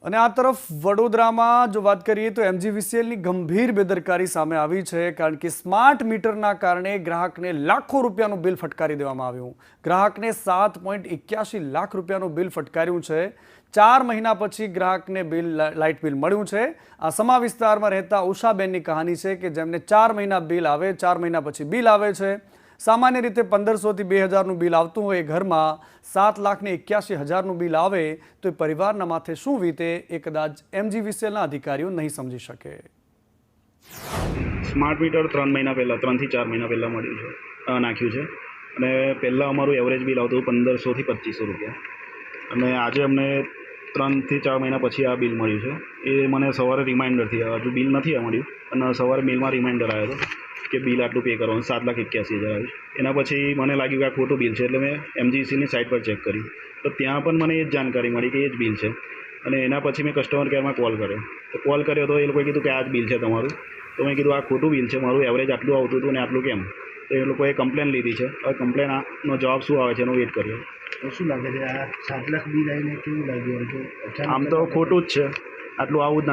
અને આ તરફ વડોદરામાં જો વાત કરીએ તો એમજીવીસીએલની ગંભીર બેદરકારી સામે આવી છે, કારણ કે સ્માર્ટ મીટરના કારણે ગ્રાહકને લાખો રૂપિયાનું બિલ ફટકારી દેવામાં આવ્યું. ગ્રાહકને 7.81 લાખ રૂપિયાનું બિલ ફટકાર્યું છે. 4 મહિના પછી ગ્રાહકને લાઇટ બિલ મળ્યું છે. આ સમા વિસ્તારમાં રહેતા ઉષાબેનની કહાની છે કે જેમને 4 મહિના બિલ આવે, 4 મહિના પછી બિલ આવે છે. સામાન્ય રીતે 1500 થી 2000નું બિલ આવતું હોય, ઘરમાં 7,81,000નું બિલ આવે તો એ પરિવારના માથે શું વીતે એ કદાચ એમજીવીસીએલના અધિકારીઓ નહીં સમજી શકે. સ્માર્ટ મીટર 3 મહિના પહેલાં 3 થી 4 મહિના પહેલાં મળ્યું છે, નાખ્યું છે. અને પહેલાં અમારું એવરેજ બિલ આવતું 1500 થી 2500 રૂપિયા, અને આજે અમને 3 થી 4 મહિના પછી આ બિલ મળ્યું છે. એ મને સવારે રિમાઇન્ડરથી હજુ બિલ નથી મળ્યું, અને સવારે બિલમાં રિમાઇન્ડર આવ્યો હતો કે બિલ આટલું પે કરવાનું 7,81,000 આવ્યું. એના પછી મને લાગ્યું કે આ ખોટું બિલ છે, એટલે મેં એમજીવીસીની સાઇટ પર ચેક કર્યું તો ત્યાં પણ મને એ જ જાણકારી મળી કે એ જ બિલ છે. અને એના પછી મેં કસ્ટમર કેરમાં કોલ કર્યો તો એ લોકોએ કીધું કે આ જ બિલ છે તમારું. તો મેં કીધું આ ખોટું બિલ છે, મારું એવરેજ આટલું આવતું હતું ને આટલું કેમ. તો એ લોકોએ કમ્પ્લેન લીધી છે. હવે કમ્પ્લેનનો જવાબ શું આવે છે એનો વેઇટ કર્યો. શું લાગે છે આ 7 લાખ બિલ આવીને કેવું લાગ્યું? આમ તો ખોટું જ છે, આટલું આવું જ ના